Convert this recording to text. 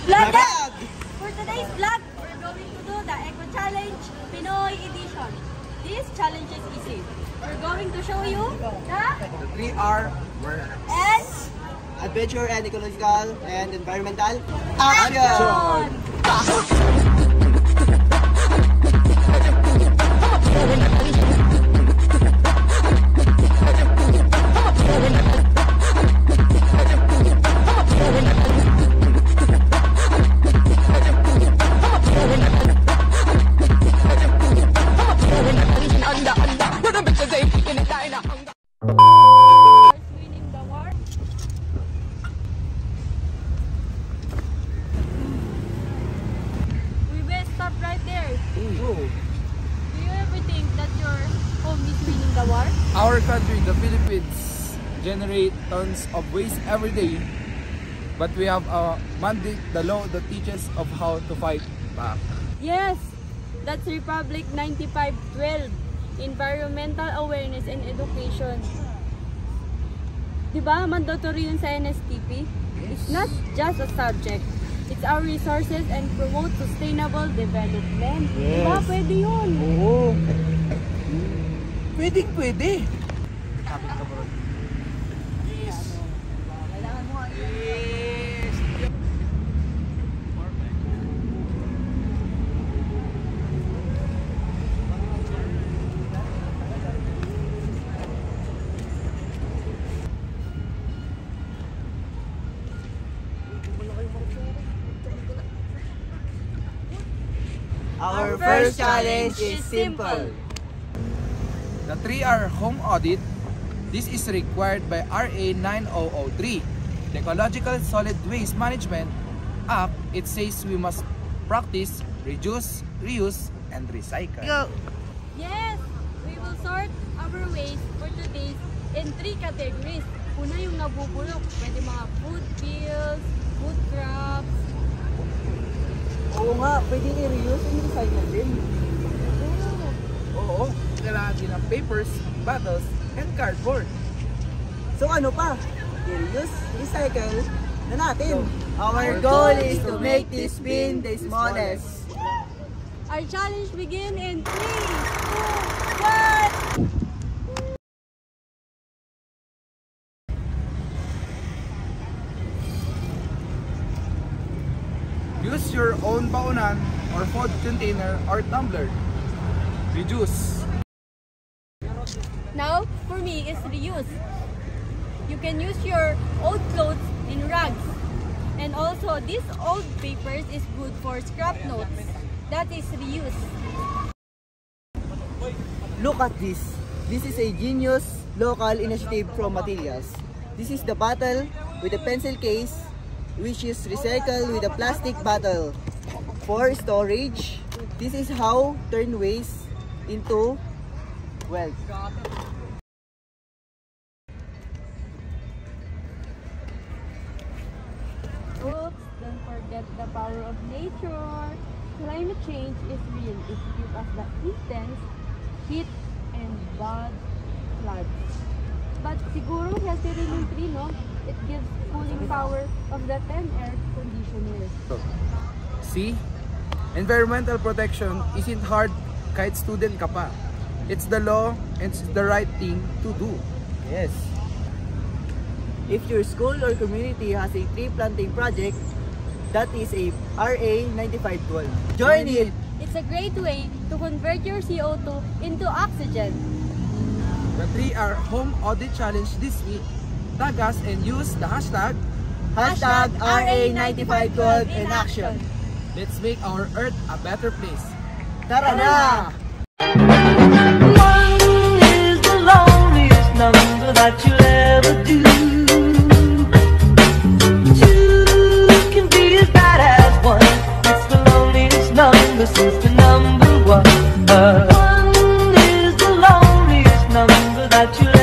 Vlog! For today's vlog, we're going to do the Eco Challenge Pinoy Edition. This challenge is easy. We're going to show you the 3R and adventure and ecological and environmental action! Right there. Ooh. Do you ever think that your home is winning the war? Our country, the Philippines, generate tons of waste every day, but we have a mandate, the law that teaches of how to fight back. Yes, that's Republic 9512, Environmental Awareness and Education. Diba, mandatory yun sa NSTP? It's not just a subject. It's our resources and promote sustainable development. Yes. Diba? Pwede yun. Oo. Pwede. Kapit ka bro. Yes. Kailangan mo. Yes. Our first challenge is simple. The 3R home audit. This is required by RA 9003, the Ecological Solid Waste Management Act. It says we must practice reduce, reuse, and recycle. Go. Yes, we will sort our waste for today in 3 categories. Una yung nabubulok. Pwede mga food pills, food scraps. Oo nga, pwedeng i-reuse and recycle din. Oo, kailangan din ng papers, bottles, and cardboard. So ano pa? I-reuse, recycle na natin. Our goal is to make this bin the smallest. Our challenge begin in 3, 2, 1. Use your own baonan or food container or tumbler. Reduce. Now, for me, is reuse. You can use your old clothes in rags. And also, this old papers is good for scrap notes. That is reuse. Look at this. This is a genius local initiative from materials. This is the bottle with a pencil case, which is recycled with a plastic bottle for storage. This is how turn waste into wealth. Oops, don't forget the power of nature. Climate change is real. It gives us the intense heat and bad floods. But siguro healthy rin yung tree, no? It gives cooling power of the 10 air conditioners. See? Environmental protection isn't hard kahit student ka pa. It's the law and it's the right thing to do. Yes. If your school or community has a tree planting project, that is a RA 9512. Join it! It's a great way to convert your CO2 into oxygen. The 3R Home Audit Challenge this week. Tag us and use the hashtag #RA9512 in action. Let's make our Earth a better place. Tara na! One is the loneliest number that you'll ever do. Two can be as bad as one. It's the loneliest number since the number one. One is the loneliest number that you'll